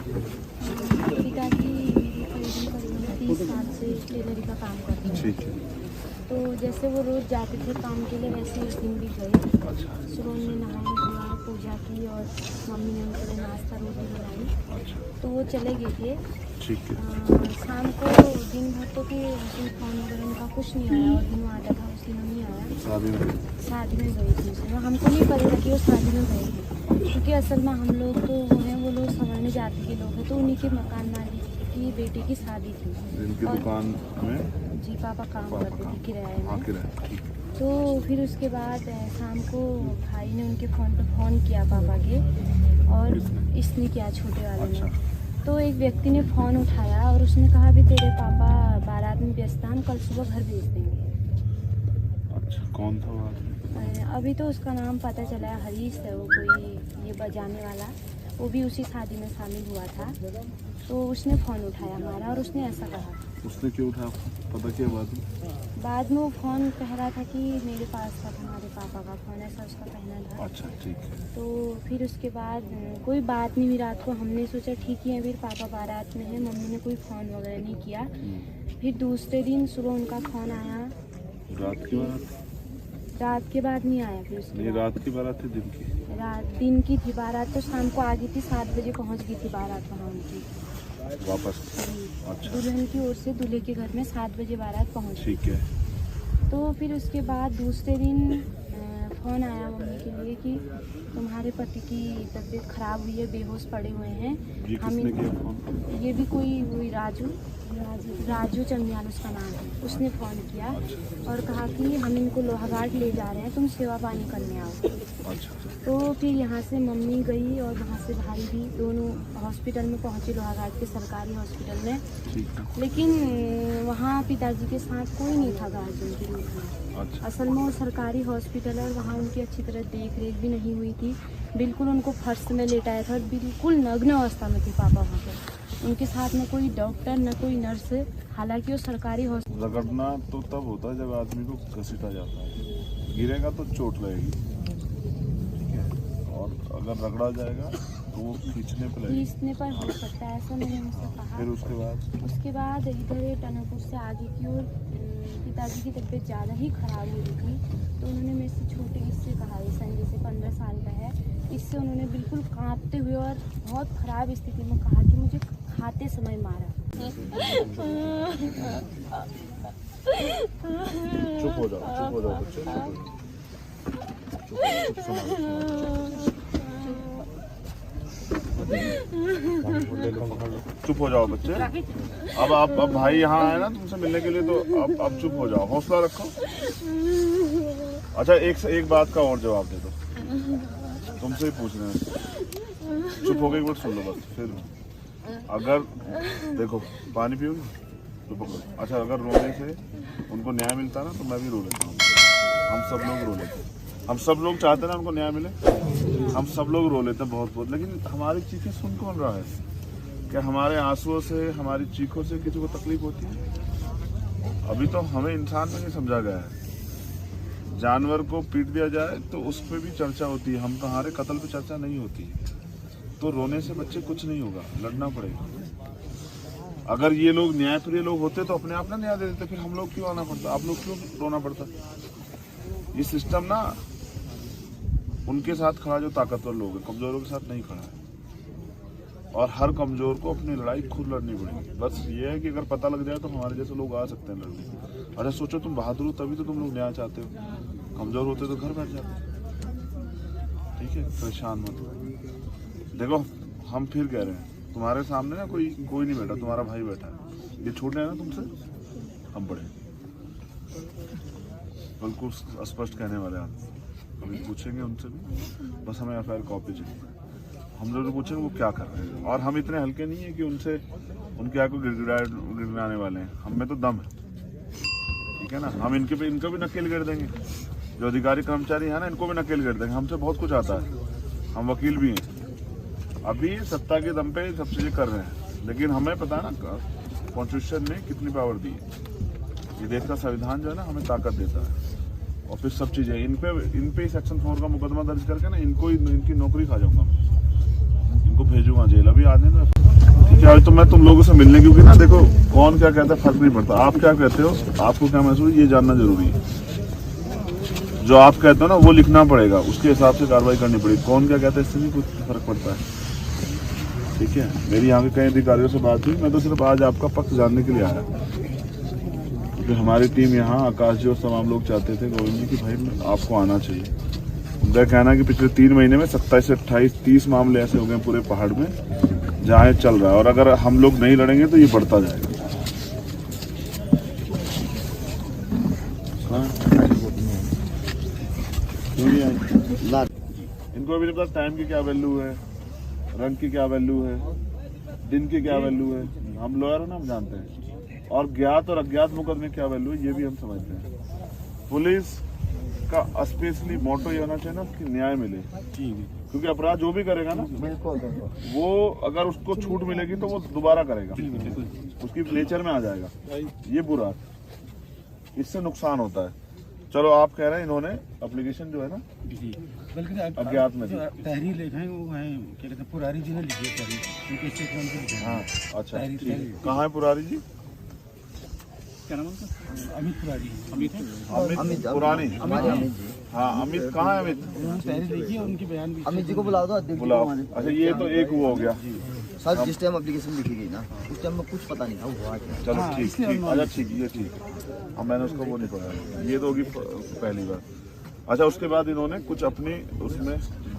पिताजी करीबन 30 साल से टेलरी का काम करते हैं। ठीक है। तो जैसे वो रोज़ जाते थे काम के लिए, वैसे एक दिन भी गए। सुबह उन्होंने नहाया धोया, पूजा की और मम्मी ने उनके लिए नाश्ता रोटी बनाई। तो वो चले गए थे। ठीक है। शाम को दिन भर तो कि फोन वगैरह उनका कुछ नहीं आया, और दिन आता था उस दिन नहीं आया। शादी में गई थी उसमें, हमको नहीं पता था कि वो शादी में गए थे, क्योंकि असल में हम लोग तो वो हैं, वो लोग संवर्ण जाति के लोग हैं। तो उन्हीं के मकान मालिक की बेटी की शादी थी। इनकी दुकान में जी पापा काम करते थे किराए में। ठीक। तो फिर उसके बाद शाम को भाई ने उनके फ़ोन पर फ़ोन किया पापा के, और इसने किया छोटे वाले ने। तो एक व्यक्ति ने फ़ोन उठाया और उसने कहा भी तेरे पापा बारात में व्यस्त हैं, हम कल सुबह घर भेज देंगे। अच्छा, कौन था वो आदमी? अभी तो उसका नाम पता चला है, हरीश है वो, कोई ये बजाने वाला, वो भी उसी शादी में शामिल हुआ था। तो उसने फ़ोन उठाया हमारा और उसने ऐसा कहा। उसने क्यों उठाया? पता क्या बाद में वो फ़ोन कह रहा था कि मेरे पास था तुम्हारे पापा का फ़ोन, ऐसा उसका कहना था। अच्छा, ठीक है। तो फिर उसके बाद कोई बात नहीं हुई रात को। हमने सोचा ठीक ही है, फिर पापा बारात में है, मम्मी ने कोई फ़ोन वगैरह नहीं किया। फिर दूसरे दिन सुबह उनका फ़ोन आया। रात की बारात? रात के बाद नहीं आया। फिर उसके नहीं, बाद रात की बारात थी दिन की? रात दिन की थी बारात, तो शाम को आ गई थी, 7 बजे पहुंच गई थी बारात वहाँ उनकी वापस। अच्छा, दुल्हन की ओर से दूल्हे के घर में 7 बजे बारात पहुंच। ठीक है। तो फिर उसके बाद दूसरे दिन फ़ोन आया मम्मी के लिए कि तुम्हारे पति की तबीयत खराब हुई है, बेहोश पड़े हुए हैं। ये किसने किया फोन? ये भी कोई राजू चंदियाल उसका नाम है, उसने फ़ोन किया और कहा कि हम इनको लोहाघाट ले जा रहे हैं, तुम सेवा पानी करने आओ। अच्छा। तो फिर यहाँ से मम्मी गई और वहाँ से भाई भी, दोनों हॉस्पिटल में पहुँचे, लोहाघाट के सरकारी हॉस्पिटल में। ठीक है। लेकिन वहाँ पिताजी के साथ कोई नहीं था गार्जियन के रूप में। अच्छा। असल में वो सरकारी हॉस्पिटल है और वहाँ उनकी अच्छी तरह देख रेख भी नहीं हुई थी। बिल्कुल उनको फर्श में लेटाया था और बिल्कुल नग्न अवस्था में थे पापा वहाँ पर। उनके साथ न कोई डॉक्टर न कोई नर्स, हालांकि वो सरकारी हॉस्पिटल। रगड़ना तो तब होता है जब आदमी को घसीटा जाता है, गिरेगा तो चोट लगेगी, ठीक है। और अगर रगड़ा जाएगा तो वो खींचने पर हो सकता है, ऐसा मैंने उनसे कहा। फिर उसके बाद इधर टनकपुर से आगे की ओर पिताजी की तबीयत ज़्यादा ही खराब हो रही थी। तो उन्होंने मेरे से छोटे इससे कहा, ये संजय से 15 साल का है, इससे उन्होंने बिल्कुल कांपते हुए और बहुत ख़राब स्थिति में कहा कि मुझे खाते समय मारा। चुप हो जाओ बच्चे, चुप हो जाओ बच्चे। अब भाई यहाँ आए ना तुमसे मिलने के लिए, तो अब चुप हो जाओ, हौसला रखो। अच्छा, एक बात का और जवाब दे दो, तुमसे ही पूछ रहे हैं। चुप हो गए, एक बार सुन लो बस। फिर अगर देखो, पानी पियोगे? चुप हो गए। अच्छा, अगर रोने से उनको न्याय मिलता ना तो मैं भी रो लेता हूँ। हम सब लोग रो लेते हैं, हम सब लोग चाहते हैं ना उनको न्याय मिले, हम सब लोग रो लेते हैं बहुत। लेकिन हमारी चीखें सुन कौन रहा है? क्या हमारे आंसुओं से, हमारी चीखों से किसी को तकलीफ होती है? अभी तो हमें इंसान में नहीं समझा गया है। जानवर को पीट दिया जाए तो उस पर भी चर्चा होती है, हम हमारे कत्ल पे चर्चा नहीं होती है। तो रोने से बच्चे कुछ नहीं होगा, लड़ना पड़ेगा। अगर ये लोग न्यायप्रिय लोग होते तो अपने आप ना न्याय दे देते, फिर हम लोग क्यों आना पड़ता, आप लोग क्यों रोना पड़ता? ये सिस्टम ना उनके साथ खड़ा जो ताकतवर लोग हैं, कमजोरों के साथ नहीं खड़ा है। और हर कमजोर को अपनी लड़ाई खुद लड़नी पड़ेगी। बस ये है कि अगर पता लग जाए तो हमारे जैसे लोग आ सकते हैं लड़ने। अच्छा सोचो, तुम बहादुर हो तभी तो तुम लोग न्याय चाहते हो, कमजोर होते तो घर बैठ जाते। ठीक है, परेशान मत हो। देखो, हम फिर कह रहे हैं, तुम्हारे सामने ना कोई नहीं बैठा, तुम्हारा भाई बैठा है। ये छोटे हैं ना तुमसे, हम बड़े, बिल्कुल स्पष्ट कहने वाले आप। अभी पूछेंगे उनसे भी, बस हमें FIR कॉपी चाहिए। हम लोग पूछेंगे वो क्या कर रहे हैं, और हम इतने हल्के नहीं है कि उनके आगे गिड़गिड़ाने वाले हैं। हम में तो दम है, ठीक है ना। हम इनको भी नकेल गिर देंगे। जो अधिकारी कर्मचारी है ना, इनको भी नकेल गिर देंगे। हमसे बहुत कुछ आता है, हम वकील भी हैं। अभी सत्ता के दम पे सब चीजें कर रहे हैं, लेकिन हमें पता है ना कॉन्स्टिट्यूशन ने कितनी पावर दी है। ये देश का संविधान जो है ना, हमें ताकत देता है। और फिर सब चीजें इन पे सेक्शन 4 का मुकदमा दर्ज करके ना, इनकी नौकरी खा जाऊंगा, इनको भेजूंगा जेल। अभी आने दो। क्या तो मैं तुम लोगों से मिलने, क्योंकि ना देखो कौन क्या कहता है फर्क नहीं पड़ता, आप क्या कहते हो, आपको क्या महसूस ये जानना जरूरी है। जो आप कहते हो ना वो लिखना पड़ेगा, उसके हिसाब से कार्रवाई करनी पड़ेगी। कौन क्या कहता है इससे भी कुछ फर्क पड़ता है। ठीक है, मेरी यहाँ के कई अधिकारियों से बात हुई, मैं तो सिर्फ आज आपका पक्ष जानने के लिए आया। जो हमारी टीम यहाँ आकाश जी और तमाम लोग चाहते थे गोविंद जी कि भाई आपको आना चाहिए। उनका कहना है कि पिछले 3 महीने में 27 से 28 30 मामले ऐसे हो गए पूरे पहाड़ में जहाँ ये चल रहा है, और अगर हम लोग नहीं लड़ेंगे तो ये बढ़ता जाएगा। इनको अभी नहीं पता टाइम की क्या वैल्यू है, रंग की क्या वैल्यू है, दिन की क्या वैल्यू है। हम लॉयर है ना, हम जानते हैं। और ज्ञात और अज्ञात मुकदमे क्या वैल्यू है ये भी हम समझते हैं। पुलिस का स्पेशली मोटो ये होना चाहिए ना कि न्याय मिले, क्योंकि अपराध जो भी करेगा ना वो अगर उसको छूट मिलेगी तो वो दोबारा करेगा, उसकी नेचर में आ जाएगा। ये बुरा, इससे नुकसान होता है। चलो आप कह रहे हैं इन्होंने एप्लीकेशन जो है ना बल्कि अज्ञात में तहरीर लिखे हैं वो है, क्या कहते हैं, पुरारी जी ने लिखी है तहरीर, उनके स्टेटमेंट से लिखे हैं। हाँ अच्छा, तहरीर कहाँ है पुरारी जी? क्या नाम है उनका? अमित पुरारी है। अमित पुरानी, हाँ अमित कहाँ है अमित? उन्होंने तहरीर लिखी है, उनके बयान भी। अमित जी को बुला दो, अध्यक्ष जी को बुलाओ। हमारे। अच्छा ये तो एक वो हो गया सर, जिस टाइम एप्लीकेशन लिखी गई ना उस टाइम में कुछ पता नहीं था हुआ क्या। चलो हाँ, ठीक इसलिए ठीक, हम- अच्छा ठीक, ये ठीक है। अब मैंने उसको वो नहीं पढ़ा, ये तो होगी पहली बार। अच्छा उसके बाद इन्होंने कुछ अपनी उसमें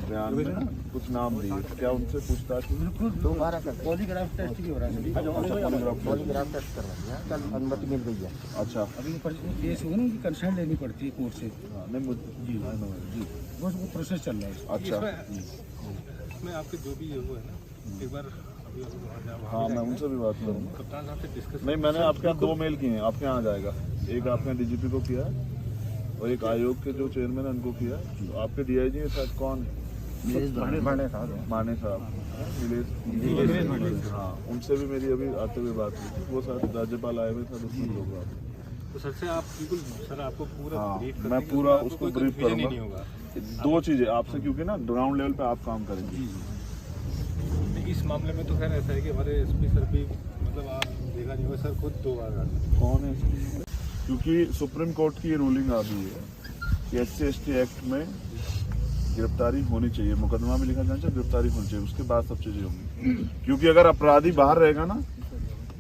बयान में ना कुछ नाम दिए, क्या उनसे पूछताछ हुई? बिल्कुल दोबारा कर पॉलीग्राफ टेस्ट भी हो रहा है अभी। पॉलीग्राफ टेस्ट करवा दिया, कल अनुमति मिल गई है। अच्छा अभी वो केस होगा ना, उनकी कंसल्ट लेनी पड़ती है कोर्ट से। हाँ, नहीं मुझे जी जी बस वो प्रोसेस चल रहा है। अच्छा इसमें आपके जो भी ये वो है ना, एक बार अभी वहाँ जा, हाँ मैं उनसे भी बात करूँगा। कप्तान साहब से डिस्कस। नहीं मैंने आपके यहाँ 2 मेल किए हैं, आपके यहाँ आ जाएगा। एक आपके यहाँ डीजीपी को किया है और एक आयोग के जो चेयरमैन है उनको किया है। तो आपके डीआईजी के साथ कौन? माने साहब, नीलेश, हाँ उनसे भी मेरी अभी आते हुए बात हुई थी। वो साथ राज्यपाल आए हुए थे, उसमें लोग बात हुई। तो सर से आप बिल्कुल सर आपको पूरा हाँ, ब्रीफ मैं पूरा उसको ब्रीफ नहीं करूंगा। होगा। 2 चीजें आपसे, क्योंकि ना ग्राउंड लेवल पे आप काम करेंगे। इस मामले में तो खैर ऐसा है कि हमारे एसपी सर भी मतलब आप देखा नहीं होगा सर, खुद 2 बार आए। कौन है? क्योंकि सुप्रीम कोर्ट की ये रूलिंग आ गई है कि SC/ST एक्ट में गिरफ्तारी होनी चाहिए, मुकदमा में लिखा जाना चाहिए, गिरफ्तारी होनी चाहिए, उसके बाद सब चीजें होंगी। क्योंकि अगर अपराधी बाहर रहेगा ना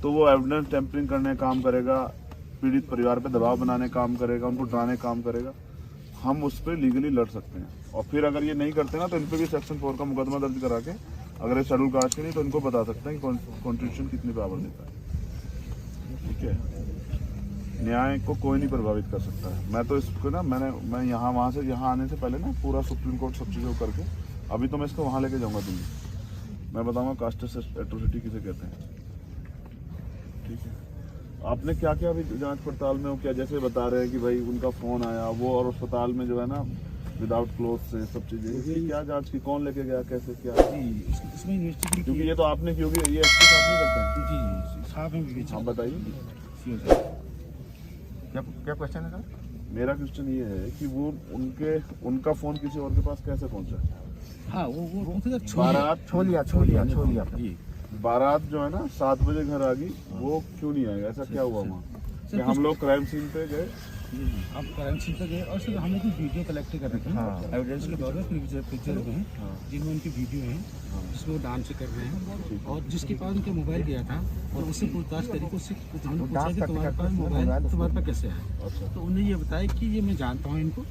तो वो एविडेंस टेम्परिंग करने का काम करेगा, पीड़ित परिवार पे दबाव बनाने का काम करेगा, उनको डराने का काम करेगा। हम उस पर लीगली लड़ सकते हैं, और फिर अगर ये नहीं करते ना तो इन पर भी सेक्शन 4 का मुकदमा दर्ज करा के अगर ये शेड्यूल कास्ट के नहीं तो इनको बता सकते हैं कि कॉन्स्टिट्यूशन कितनी पावर देता है। ठीक है, न्याय को कोई नहीं प्रभावित कर सकता है। मैं तो इसको ना मैं यहाँ वहाँ से यहाँ आने से पहले ना पूरा सुप्रीम कोर्ट सब चीज़ों करके अभी तो मैं इसको वहाँ लेके जाऊँगा दिल्ली। मैं बताऊँगा कास्ट एट्रोसिटी किसे कहते हैं। ठीक है, आपने क्या क्या अभी जांच पड़ताल में हो क्या, जैसे बता रहे हैं कि भाई उनका फ़ोन आया वो, और अस्पताल में जो है ना विदाउट क्लोथ से सब चीज़ें, इसकी क्या जांच की, कौन लेके गया, कैसे क्या? इसमें इन्वेस्टिगेशन क्योंकि ये तो आपने की होगी, ये एसपी साहब नहीं करते हैं। जी साहब हैं। हाँ बताइए क्या क्वेश्चन है सर? मेरा क्वेश्चन ये है कि वो उनका फोन किसी और के पास कैसे पहुंचा? हाँ वो बारात छोलिया बारात जो है ना 7 बजे घर आ गई, वो क्यों नहीं आएगा? ऐसा क्या हुआ वहाँ कि हम लोग क्राइम सीन पे गए? आप क्राइम सीन पे गए और सर हमने कुछ वीडियो कलेक्ट कर रखे हैं एविडेंस के तौर पर, पिक्चर हैं जिनमें उनकी वीडियो हैं जिसमें वो डांस कर रहे हैं, और जिसके पास उनका मोबाइल गया था और उससे पूछताछ करी तो उससे हमने पूछा कि तुम्हारे पास मोबाइल तुम्हारे पास कैसे है, तो उन्हें ये बताया कि ये मैं जानता हूँ इनको,